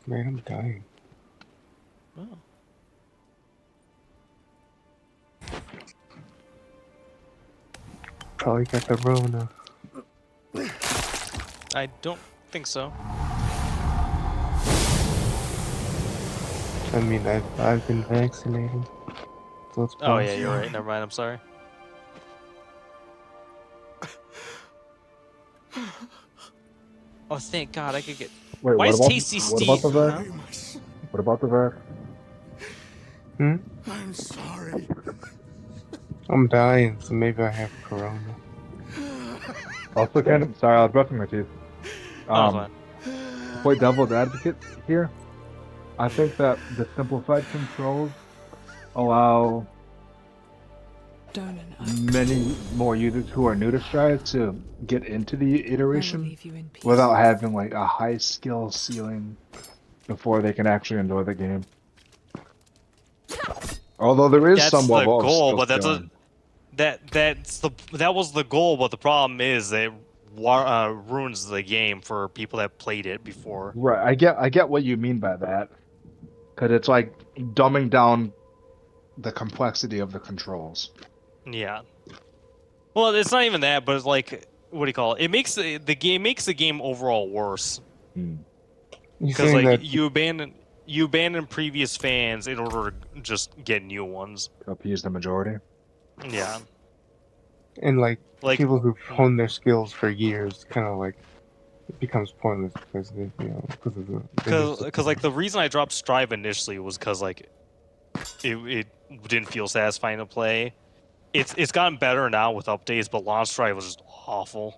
Man, I'm dying. Oh. Probably got the Rona. I don't think so. I mean, I've been vaccinated, so it's Oh yeah, you're possible. right. Never mind. I'm sorry. Oh, thank God, I could get. Wait, Why what is about Tasty what about Steve? the vac? Huh? What about the vac? Hmm? I'm sorry. I'm dying, so maybe I have Corona. Also, Ken, sorry, I was brushing my teeth. Oh, it's Um, fine. to play devil's advocate here, I think that the simplified controls allow many more users who are new to Strive to get into the iteration without having like a high skill ceiling before they can actually enjoy the game. Although there is some That's the level of goal, skill but ceiling. that was the goal. But the problem is that ruins the game for people that played it before. Right, I get what you mean by that. Because it's like dumbing down the complexity of the controls. Yeah. Well, it's not even that, but it's like, what do you call it? It makes the game overall worse Hmm. You because saying like that? you abandon previous fans in order to just get new ones. To appease the majority. Yeah. And like Like, people who've honed their skills for years, kind of like it becomes pointless because they, because of the new cause system. like the reason I dropped Strive initially was because like it didn't feel satisfying to play. It's gotten better now with updates, but launch Strive was just awful.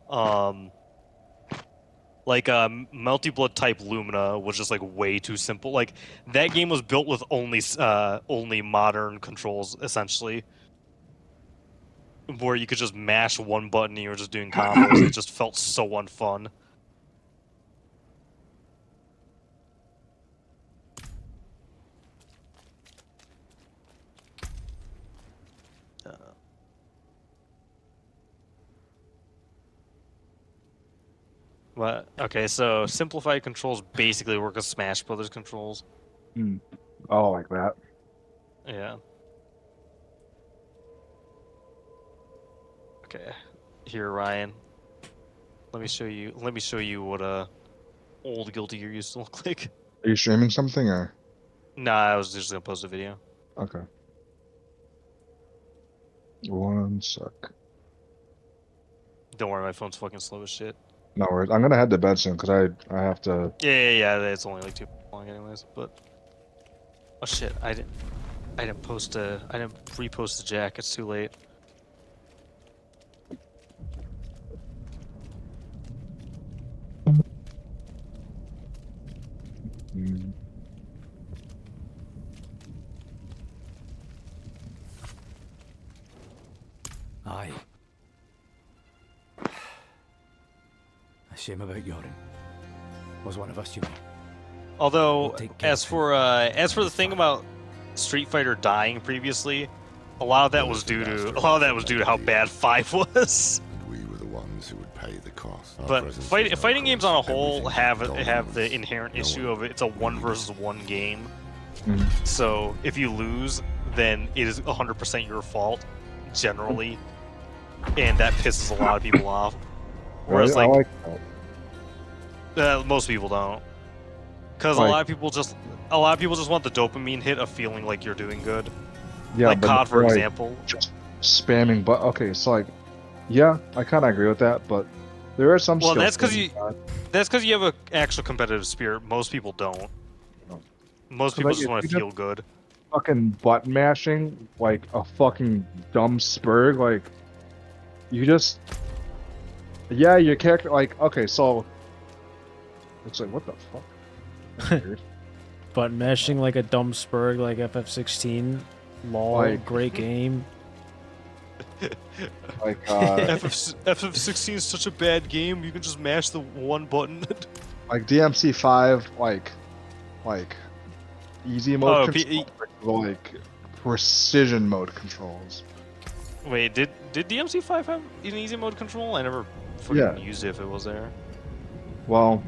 Um, like Multi Blood type Lumina was just like way too simple. Like that game was built with only modern controls essentially, where you could just mash one button and you were just doing combos. It just felt so unfun. Uh, but okay, so simplified controls basically work as Smash Brothers controls. Hmm. Oh, like that. Yeah. Okay. Here, Ryan. Let me show you. Let me show you what old Guilty Gear used to look like. Are you streaming something or? Nah, I was just gonna post a video. Okay. One sec. Don't worry, my phone's fucking slow as shit. No worries. I'm gonna head to bed soon because I have to. Yeah. It's only like too long, anyways. But oh shit, I didn't I didn't repost the jack. It's too late. Hmm. Aye. A shame about Yorin. Was one of us, you know. Although, We'll take care of him. as for the thing about Street Fighter dying previously, a lot of that was due to how bad 5 was. And we were the ones who would pay the cost. Our But presence was our fighting games on a cost. whole Everything have the was inherent no issue one of it's a one really versus one game. Hmm. So if you lose, then it is 100% your fault, generally, and that pisses a lot of people off. Right? Whereas I like like that. most people don't, because Like, a lot of people just want the dopamine hit of feeling like you're doing good. yeah, Like but COD, for like example. just spamming. But okay, so like, yeah, I kind of agree with that. But there are some Well, skill that's because things you have an actual competitive spirit. Most people don't. that- Most 'cause, people like, just if want to you just feel good. fucking button mashing like a fucking dumb spurg, like you just yeah, your character like okay, so it's like what the fuck? That's weird. But mashing like a dumb spurg like FF16, lol, Like- great game. Like FF16 is such a bad game. You can just mash the one button. like DMC5 like easy mode Oh, control like precision mode controls. Wait, did DMC5 have an easy mode control? I never fucking Yeah. used it if it was there. Well,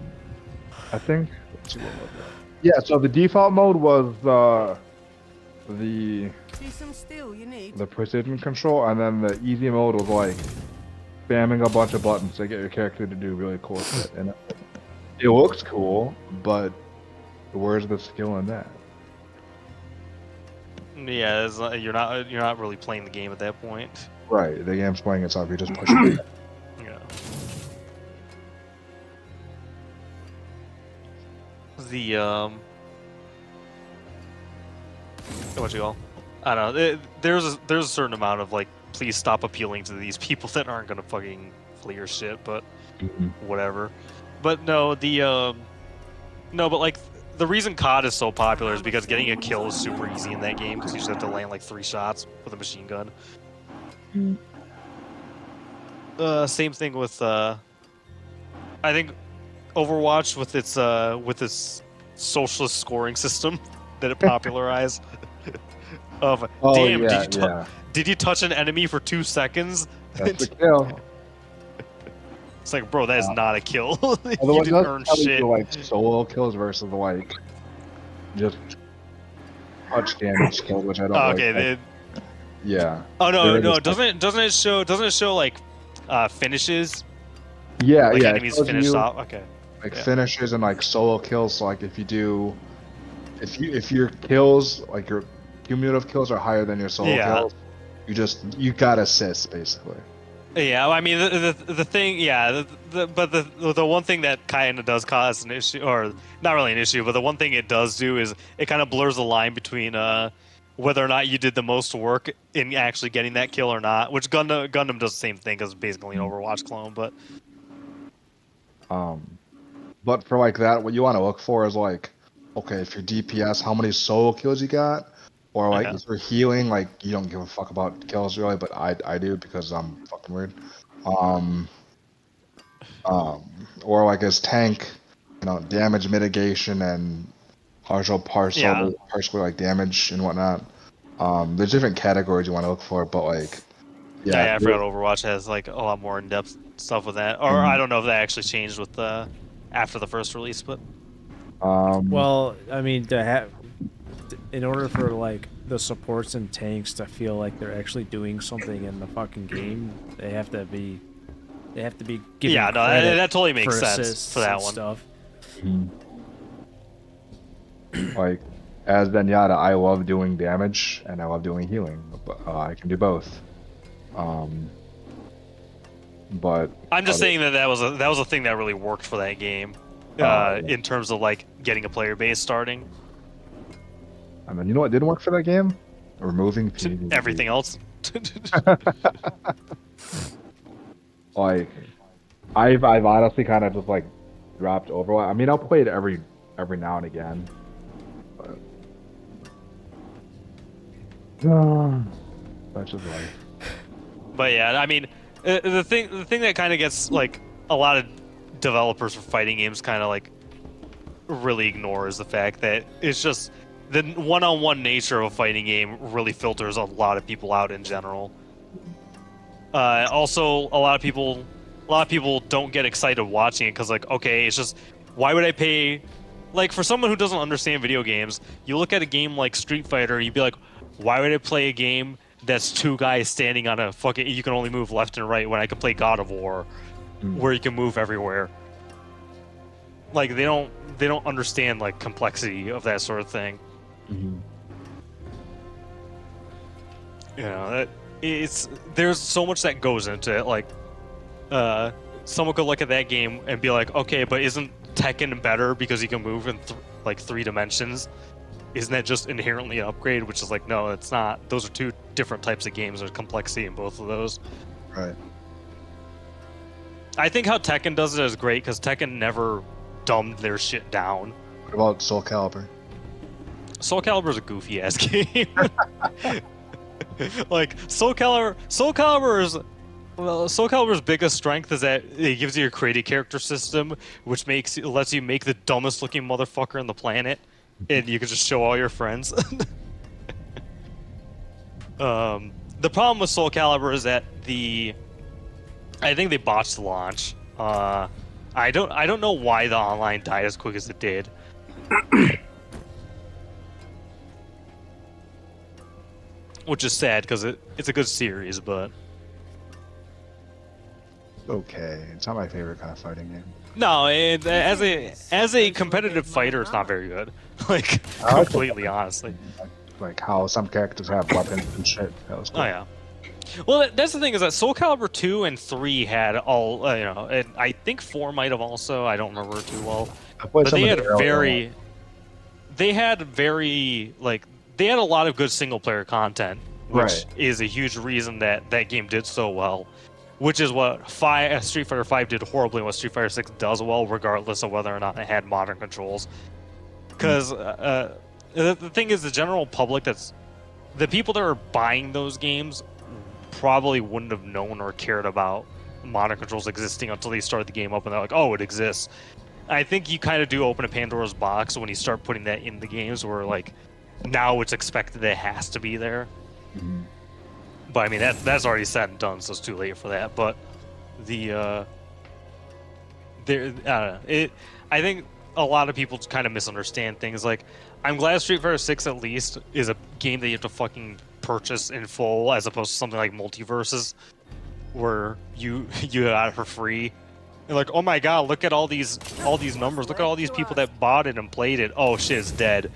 I think let's see what mode that. Yeah, so the default mode was the See some steel you need. the precision control, and then the easy mode was like spamming a bunch of buttons to get your character to do really cool shit. And it looks cool, but where's the skill in that? Yeah, you're not really playing the game at that point. Right, the game's playing itself. You're just pushing. Yeah. The what you call? I don't know. There's a certain amount of like, please stop appealing to these people that aren't gonna fucking flee your shit, but whatever. But no, no, but like the reason COD is so popular is because getting a kill is super easy in that game because you just have to land like 3 shots with a machine gun. Same thing with I think Overwatch with its socialist scoring system that it popularized. Of Oh damn, yeah, did you touch an enemy for 2 seconds? that's the kill. It's like, bro, that is not a kill. You Although it didn't does earn tell you, shit. like solo kills versus like just touch damage kills, which I don't. Okay, like. Yeah. Oh no, There no, is, like- doesn't it show like finishes? Yeah, Like yeah. enemies it shows finished you, off. Okay. like yeah. finishes and like solo kills. So like if your kills, like your cumulative kills are higher than your solo Yeah. kills, you got assists basically. Yeah, I mean the thing, yeah, but the one thing that kind of does cause an issue, or not really an issue, but the one thing it does do is it kind of blurs the line between whether or not you did the most work in actually getting that kill or not. Which Gundam does the same thing because it's basically an Overwatch clone, but But for like that, what you want to look for is like, okay, if you're DPS, how many solo kills you got, or like Yeah. if you're healing, like you don't give a fuck about kills really, but I do because I'm fucking weird. Um, or like as tank, damage mitigation and Yeah. partially like damage and whatnot. There's different categories you want to look for, but like, yeah, yeah, I forgot Overwatch has like a lot more in-depth stuff with that, or I don't know if that actually changed with after the first release, but Well, I mean, in order for like the supports and tanks to feel like they're actually doing something in the fucking game, they have to be given yeah, no, credit that totally makes for sense assists for that and one. stuff. like as Zenyatta, I love doing damage and I love doing healing, but I can do both. But I'm just saying that was a thing that really worked for that game, yeah. in terms of like getting a player base starting. I mean, you know what didn't work for that game? Removing PvP. Everything else. Like, I've honestly kind of just like dropped Overwatch. I mean, I'll play it every now and again. But that's just life. But yeah, I mean, the thing that kind of gets like a lot of developers for fighting games kind of like really ignore is the fact that it's just the one-on-one nature of a fighting game really filters a lot of people out in general. Also, a lot of people don't get excited watching it because like, okay, it's just, why would I pay? Like, for someone who doesn't understand video games, you look at a game like Street Fighter, you'd be like, why would I play a game that's 2 guys standing on a fucking, you can only move left and right when I can play God of War, where you can move everywhere. Like, they don't understand like complexity of that sort of thing. You know, there's so much that goes into it. Like, someone could look at that game and be like, okay, but isn't Tekken better because you can move in like 3 dimensions? Isn't that just inherently an upgrade? Which is like, no, it's not. Those are 2 different types of games. There's complexity in both of those. Right. I think how Tekken does it is great because Tekken never dumbed their shit down. What about Soul Calibur? Soul Calibur's a goofy ass game. Like Soul Calibur's biggest strength is that it gives you a creative character system, which lets you make the dumbest looking motherfucker on the planet, and you can just show all your friends. The problem with Soul Calibur is that I think they botched the launch. I don't know why the online died as quick as it did. Which is sad because it's a good series, but Okay, it's not my favorite kind of fighting game. no, as a competitive fighter, it's not very good. Like I like completely honestly. Like how some characters have weapons and shit. That was cool. Oh yeah. Well, that's the thing is that Soul Calibur 2 and 3 had all and I think 4 might have also. I don't remember too well, I played but some they of had the earlier very, ones. they had very like they had a lot of good single player content, which Right. is a huge reason that that game did so well. Which is what Street Fighter 5 did horribly, and what Street Fighter 6 does well, regardless of whether or not it had modern controls. Because the thing is, the general public that's the people that are buying those games probably wouldn't have known or cared about modern controls existing until they start the game up and they're like, oh, it exists. I think you kind of do open a Pandora's box when you start putting that in the games where, like, now it's expected that it has to be there. Mhm. But, I mean, that's already said and done, so it's too late for that. But I don't know. I think a lot of people kind of misunderstand things. Like, I'm glad Street Fighter 6 at least is a game that you have to fucking purchase in full, as opposed to something like Multiverses, where you got it for free. And like, oh my god, look at all these numbers. Look at all these people that bought it and played it. Oh shit, it's dead.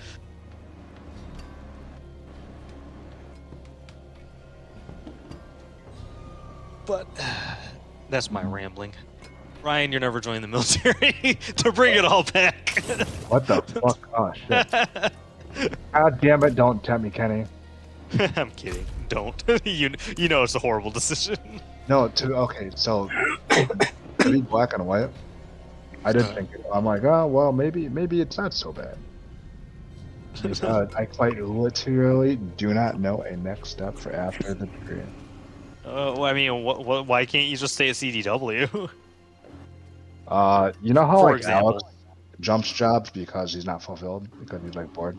But that's my rambling. Ryan, you're never joining the military to bring it all back. What the fuck? Oh shit! God damn it! Don't tempt me, Kenny. I'm kidding. Don't. you know it's a horrible decision. No, okay. So to be black and white, I didn't think it. I'm like, oh well, maybe it's not so bad. I quite literally do not know a next step for after the degree. Well, I mean, why can't you just stay at CDW? You know how For like example. Alex jumps jobs because he's not fulfilled because he's like bored.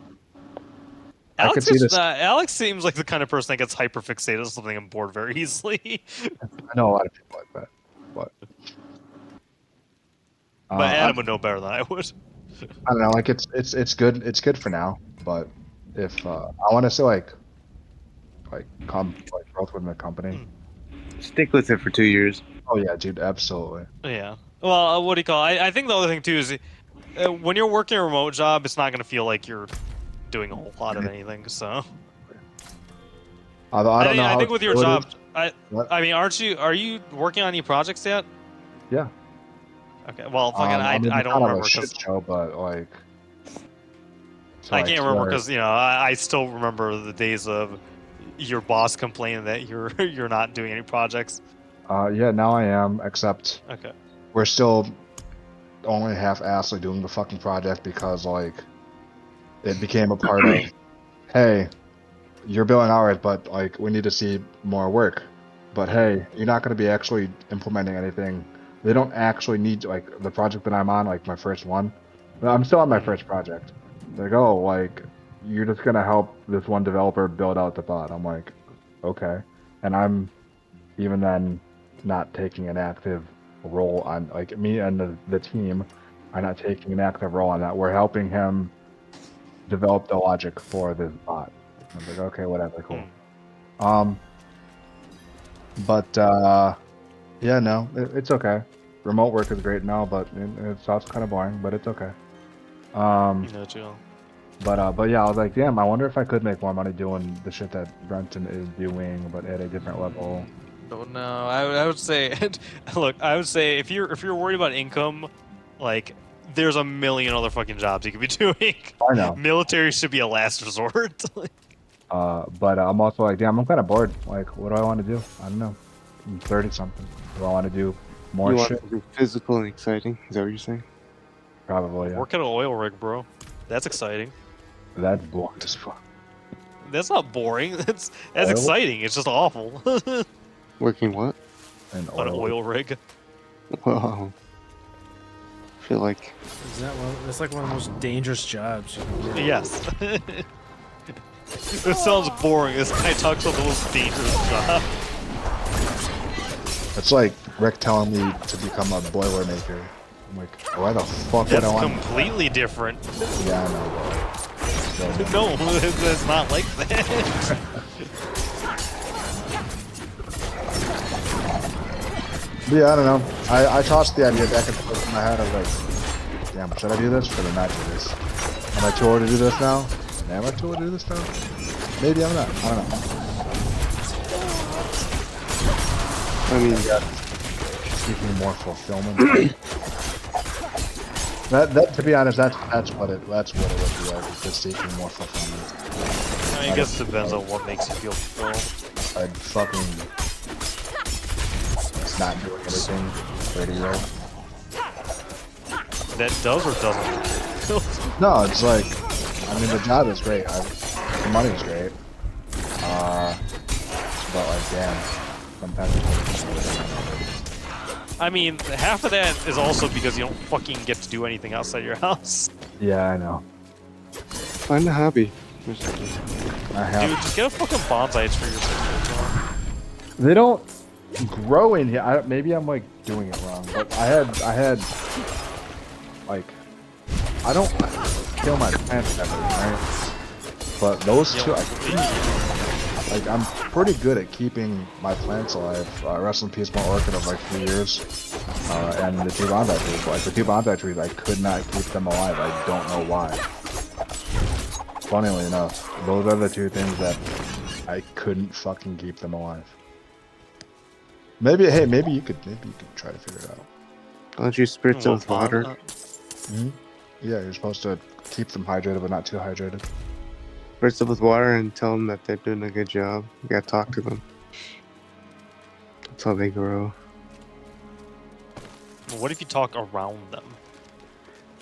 I could Alex, see this. Alex seems like the kind of person that gets hyper fixated on something and bored very easily. I know a lot of people like that, but But Adam would know better than I would. I don't know. Like it's good. It's good for now. But if I want to say like growth within the company. Stick with it for 2 years. Oh yeah, dude, absolutely. Yeah. Well, what do you call it? I think the other thing too is when you're working a remote job, it's not going to feel like you're doing a whole lot of anything. So Although I don't know. I how think with your true it job, is. What? I mean, are you working on any projects yet? Yeah. Okay. Well, fucking, I mean, I it's don't kind of remember a shit because show, but like. I can't remember because I still remember the days of your boss complaining that you're not doing any projects. Yeah, now I am. Except Okay. we're still only half-assed doing the fucking project because like it became a part of. Hey, you're billing hours, but like we need to see more work. But hey, you're not going to be actually implementing anything. They don't actually need like the project that I'm on, like my first one. I'm still on my first project. They're like, oh, like you're just gonna help this one developer build out the bot. I'm like, okay, and I'm even then not taking an active role on like me and the team are not taking an active role on that. We're helping him develop the logic for this bot. I was like, okay, whatever, cool. But yeah, no, it's okay. Remote work is great now, but it's also kind of boring, but it's okay. No, chill. But yeah, I was like, damn, I wonder if I could make more money doing the shit that Brenton is doing, but at a different level. Oh no, I would say, look, I would say if you're worried about income, like there's a million other fucking jobs you could be doing. I know. Military should be a last resort. But I'm also like, damn, I'm kind of bored. Like, what do I want to do? I don't know. I'm 30 something. Do I want to do more You want shit? something physical and exciting? Is that what you're saying? Probably. Yeah. Work at an oil rig, bro. That's exciting. That's boring as fuck. That's not boring. That's Oil? exciting. It's just awful. Working what? An On an oil rig. Well, I feel like Is that one? That's like one of the most dangerous jobs. You can get. Yes. This sounds boring. This guy talks about the most dangerous job. It's like Rick telling me to become a boiler maker. I'm like, why the fuck would That's I want? completely different. Yeah, I know. But No, it's not like that. yeah, I don't know. I tossed the idea back and forth in my head. I was like, damn, should I do this? Should I not do this? Am I too old to do this now? Am I too old to do this now? Maybe I'm not. I don't know. I mean, Seeking more fulfillment. that to be honest, that's what it would be like. It's just seeking more fulfillment. I guess it depends on what makes you feel fulfilled. I'd fucking just not doing anything 30-year-old. That does or doesn't? No, it's like, I mean, the job is great. The money's great. But like, damn, sometimes I mean, half of that is also because you don't fucking get to do anything outside your house. yeah, I know. find a hobby. I have. Dude, just get a fucking bonsai tree or something. They don't grow in here. Maybe I'm like doing it wrong, but I had like, I don't kill my plants ever, right? But those two, like, I'm pretty good at keeping my plants alive. Rest in peace, my orchid of like 3 years, and the two bonsai trees. Like the two bonsai trees, I could not keep them alive. I don't know why. Funnily enough, those are the two things that I couldn't fucking keep them alive. Maybe, hey, maybe you could try to figure it out. Why don't you spritz them with water? Hmm? Yeah, you're supposed to keep them hydrated, but not too hydrated. Spritz them with water and tell them that they're doing a good job. You gotta talk to them. That's how they grow. What if you talk around them?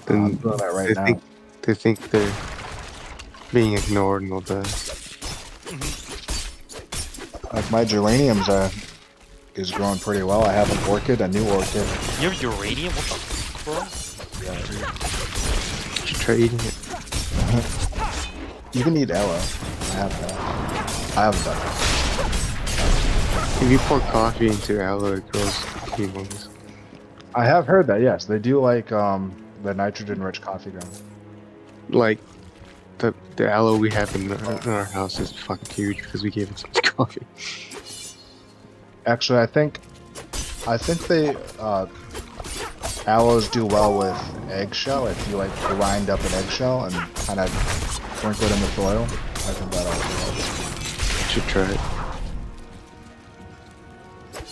Then I'm doing that right they now. think they're being ignored and all that. Like my geraniums is growing pretty well. I have an orchid, a new orchid. You have uranium? What the fuck, bro? Yeah, You should try eating it. you can eat aloe. I have that. I haven't done that. If you pour coffee into aloe, it grows humongous. I have heard that. Yes, they do like the nitrogen-rich coffee grounds. Like the aloe we have in our house is fucking huge because we gave it so much coffee. Actually, I think they aloes do well with eggshell. If you like grind up an eggshell and kind of sprinkle it in the soil, I think that also helps. You should try it.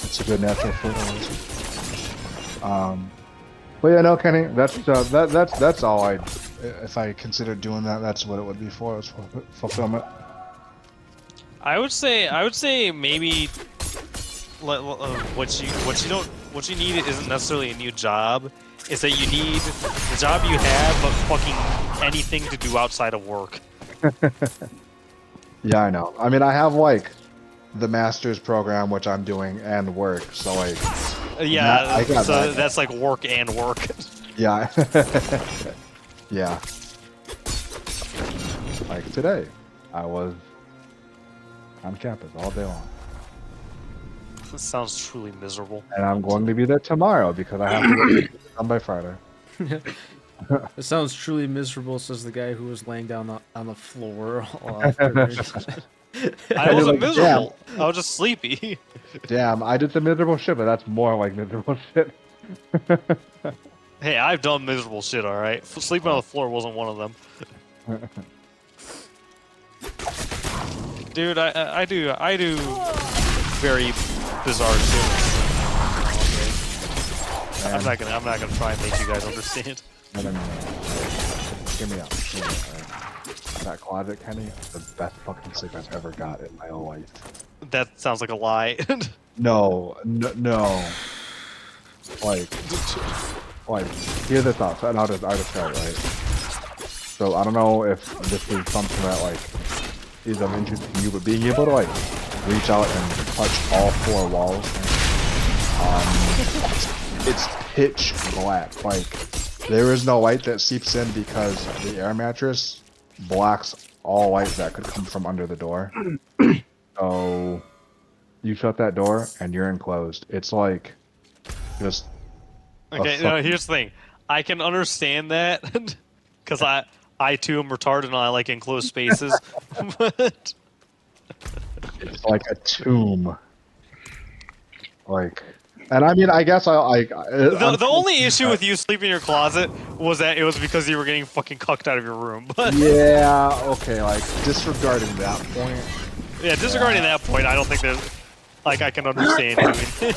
It's a good natural fertilizer. But yeah, no, Kenny, that's all I. If I considered doing that, that's what it would be for. Is fulfillment. I would say maybe what you need isn't necessarily a new job. It's that you need the job you have, but fucking anything to do outside of work. Yeah, I know. I mean, I have like the master's program, which I'm doing, and work. So like, Yeah, I got so that. that's like work and work. yeah, yeah. Like today, I was on campus all day long. This sounds truly miserable. And I'm going to be there tomorrow because I have to get it done by Friday. It sounds truly miserable, says the guy who was laying down on the floor all afternoon. I wasn't like, miserable. I was just sleepy. Damn, I did some miserable shit, but that's more like miserable shit. Hey, I've done miserable shit, alright? Sleeping on the floor wasn't one of them. Dude, I do very bizarre shit. I'm not gonna try and make you guys understand. No. Hear me out. That closet, Kenny, the best fucking sleep I've ever got in my whole life. That sounds like a lie. No. Like, hear this out, and I'll just start, right? So I don't know if this is something that like is of interest to you, but being able to like reach out and touch all four walls, it's pitch black. Like there is no light that seeps in because the air mattress blocks all light that could come from under the door. So you shut that door and you're enclosed. It's like just Okay, no, here's the thing. I can understand that because I too am retarded and I like enclosed spaces. But It's like a tomb. Like, and I mean, I guess the only issue with you sleeping in your closet was that it was because you were getting fucking cucked out of your room. But yeah, okay, like disregarding that point. yeah, disregarding that point, I don't think there's like I can understand doing it.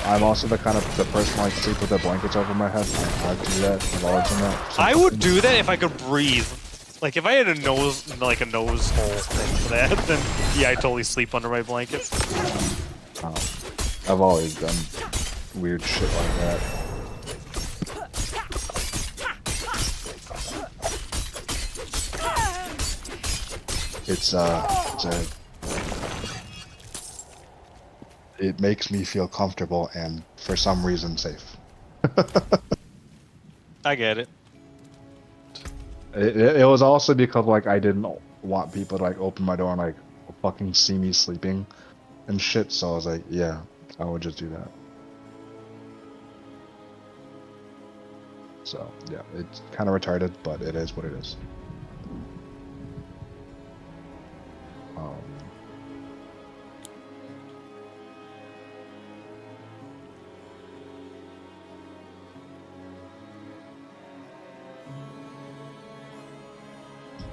I'm also the kind of the person like sleep with the blankets over my head. I do that. I've always done that. I would do that if I could breathe. Like if I had a nose hole thing for that, then yeah, I'd totally sleep under my blankets. I've always done weird shit like that. It makes me feel comfortable and for some reason safe. I get it. It was also because like I didn't want people to like open my door and like fucking see me sleeping and shit, so I was like, yeah, I would just do that. So yeah, it's kind of retarded, but it is what it is.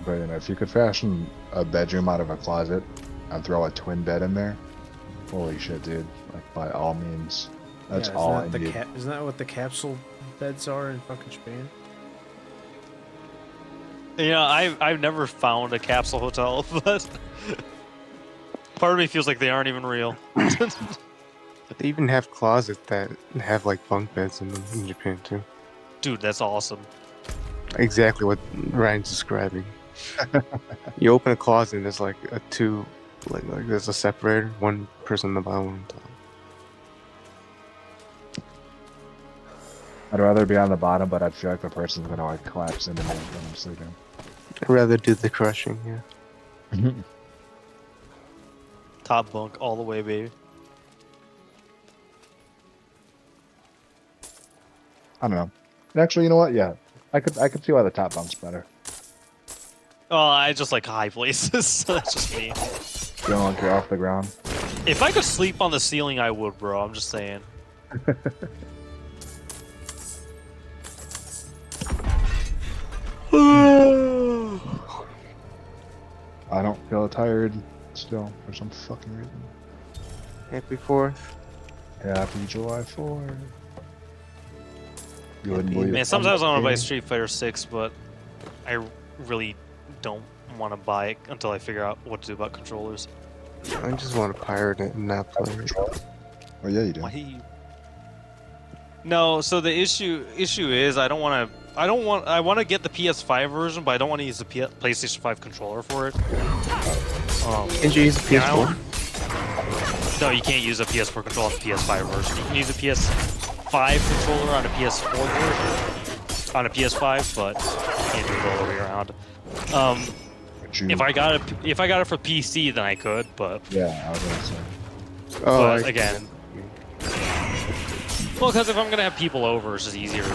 But you know, if you could fashion a bedroom out of a closet and throw a twin bed in there, holy shit, dude! Like by all means, that's all I need. Isn't that what the capsule beds are in fucking Japan? You know, I've never found a capsule hotel, but part of me feels like they aren't even real. They even have closets that have like bunk beds in them in Japan too. Dude, that's awesome. Exactly what Ryan's describing. You open a closet and there's like a two, like there's a separator, one person on the bottom, one on top. I'd rather be on the bottom, but I feel like the person's gonna like collapse into me when I'm sleeping. I'd rather do the crushing, yeah. Top bunk all the way, baby. I don't know. Actually, you know what? Yeah, I could see why the top bunk's better. Oh, I just like high places, so that's just me. You don't like you're off the ground. If I could sleep on the ceiling, I would, bro. I'm just saying. I don't feel tired still for some fucking reason. Happy 4th. Happy July 4th. You wouldn't believe Man, it. sometimes I want to buy Street Fighter 6, but I really don't want to buy it until I figure out what to do about controllers. I just want to pirate it and not play it. Oh yeah, you do. Why? No, so the issue is I want to get the PS5 version, but I don't want to use the PlayStation 5 controller for it. Can't you use a PS4? No, you can't use a PS4 controller on the PS5 version. You can use a PS5 controller on a PS4 version, on a PS5, but you can't do it all the way around. If I got it for PC, then I could, but Yeah, I was gonna say. Oh, but again, well, because if I'm gonna have people over, it's just easier to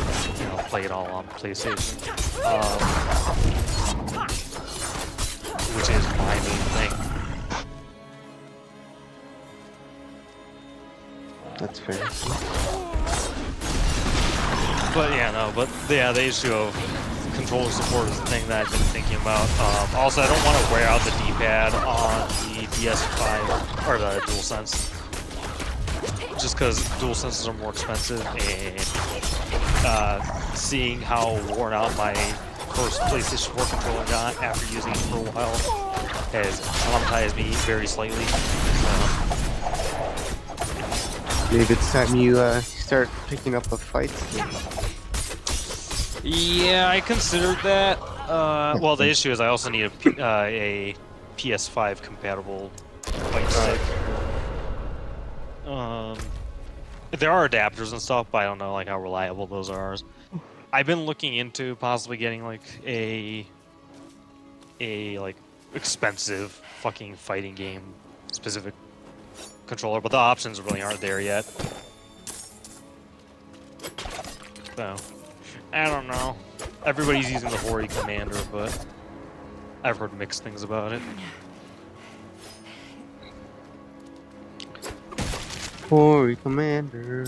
play it all on PlayStation, which is my main thing. that's fair. But yeah, the issue of controller support is the thing that I've been thinking about. Also, I don't want to wear out the D-pad on the PS5 or the DualSense, just because DualSenses are more expensive, and seeing how worn out my first PlayStation 4 controller got after using it for a while has traumatized me very slightly. Maybe it's time you start picking up a fight. Yeah, I considered that. Well, the issue is I also need a PS5 compatible fight stick. There are adapters and stuff, but I don't know like how reliable those are. I've been looking into possibly getting like a like expensive fucking fighting game specific controller, but the options really aren't there yet. So, I don't know. Everybody's using the Hori commander, but I've heard mixed things about it. Hori Commander.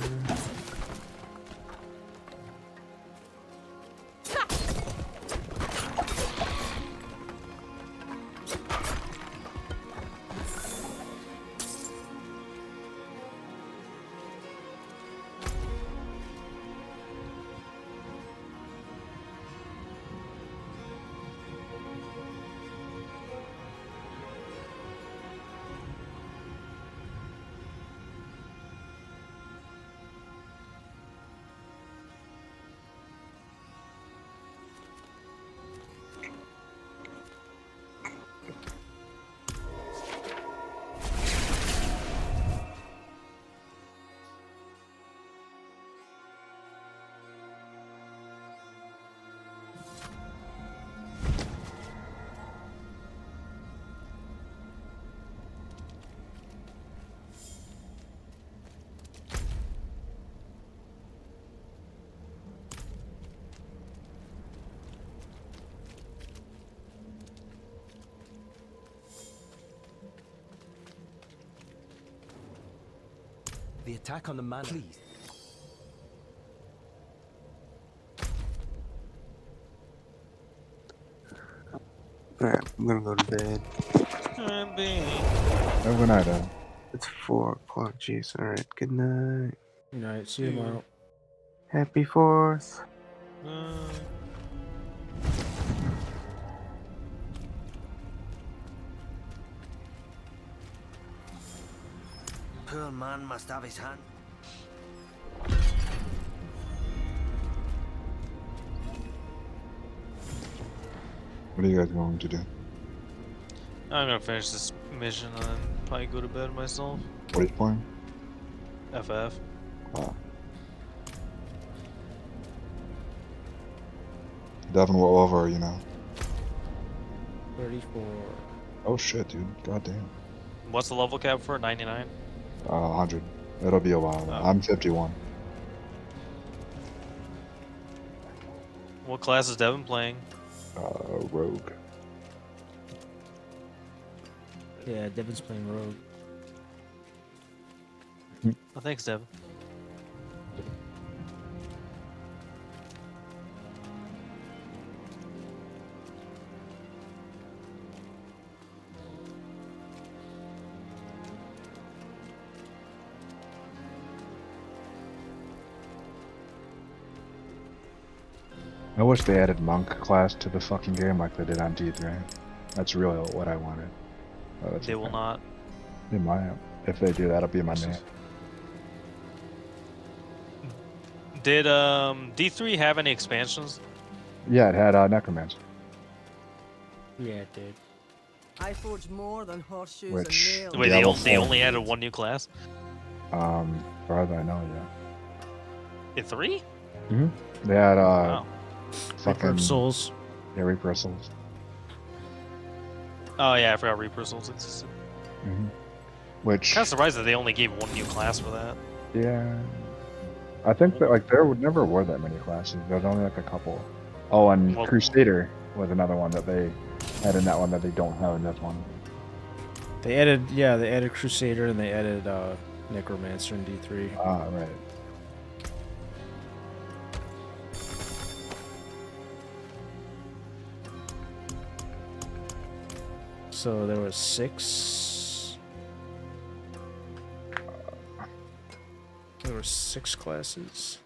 The attack on the man. Please. Alright, I'm gonna go to bed. Have a good night, Ed. It's 4 o'clock. Jeez. Alright, good night. Good night. See you tomorrow. Happy 4th. Poor man must have his hand. What are you guys going to do? I'm gonna finish this mission and then probably go to bed myself. What are you playing? FF. Oh. Devin, what level are you now? 34. Oh shit, dude. God damn. What's the level cap for? 99? 100. It'll be a while. Though. Oh. I'm 51. What class is Devin playing? Rogue. Yeah, Devin's playing Rogue. Oh, thanks, Devin. I wish they added monk class to the fucking game like they did on D3. That's really what I wanted. Oh, that's They will okay. not. They might. If they do, that'll be my name. Did D3 have any expansions? Yeah, it had Necromancer. Yeah, it did. I forge more than horseshoes Which- and nails. Wait, Diablo they 4. only added one new class? Far as I know, yeah. In 3? They had Wow. fucking Reaper Souls. yeah, Reaper Souls. Oh yeah, I forgot Reaper Souls existed. Which Kind of surprised that they only gave one new class for that. yeah, I think that like there never were that many classes. There's only like a couple. Oh, and Well- Crusader was another one that they had in that one that they don't have in this one. They added Crusader and they added Necromancer in D3. Ah, right. So there was 6. There were 6 classes.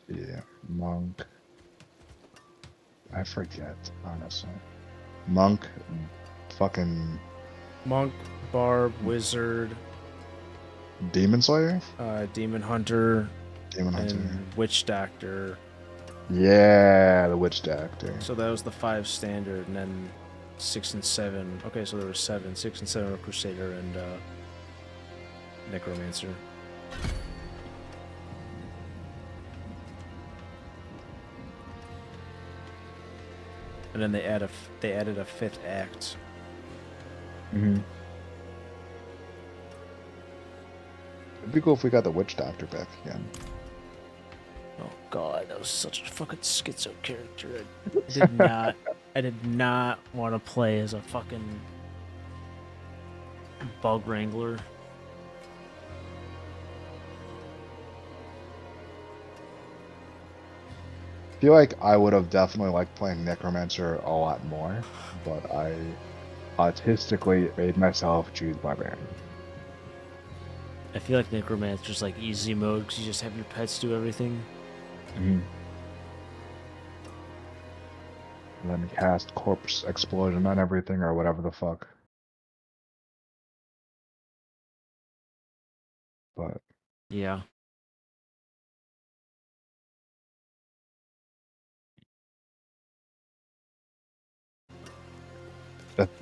Yeah, monk. I forget, honestly. Monk, fucking Monk, Barb, Wizard, Demon Slayer? Demon Hunter, Demon Hunter. and Witch Doctor. Yeah, the Witch Doctor. So that was the 5 standard, and then 6 and 7. Okay, so there were 7. 6 and 7 were Crusader and Necromancer. And then they added a 5th act. It'd be cool if we got the Witch Doctor back again. Oh, God, that was such a fucking schizo character. I did not want to play as a fucking bug wrangler. I feel like I would have definitely liked playing Necromancer a lot more, but I artistically made myself choose Barbarian. I feel like Necromancer's like easy mode because you just have your pets do everything. And then cast Corpse Explosion on everything or whatever the fuck. But Yeah.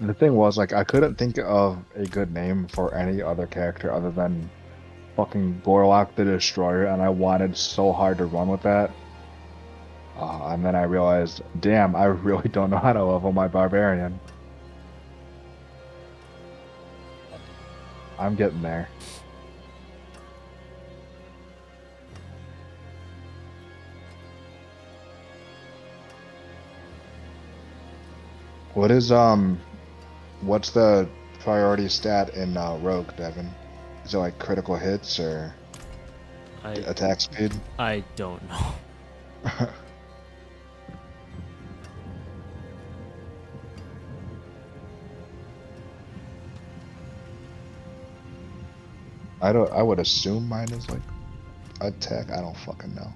the thing was, like, I couldn't think of a good name for any other character other than fucking Gorlock the Destroyer, and I wanted so hard to run with that. And then I realized, damn, I really don't know how to level my Barbarian. I'm getting there. What's the priority stat in Rogue, Devin? Is it like critical hits or attack speed? I don't know. I would assume mine is like attack. I don't fucking know.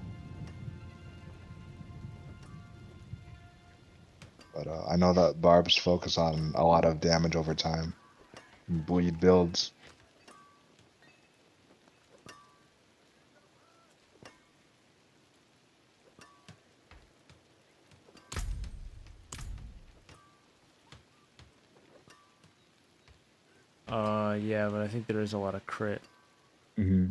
But I know that barbs focus on a lot of damage over time. Bleed builds. Yeah, but I think there is a lot of crit. Mm-hmm.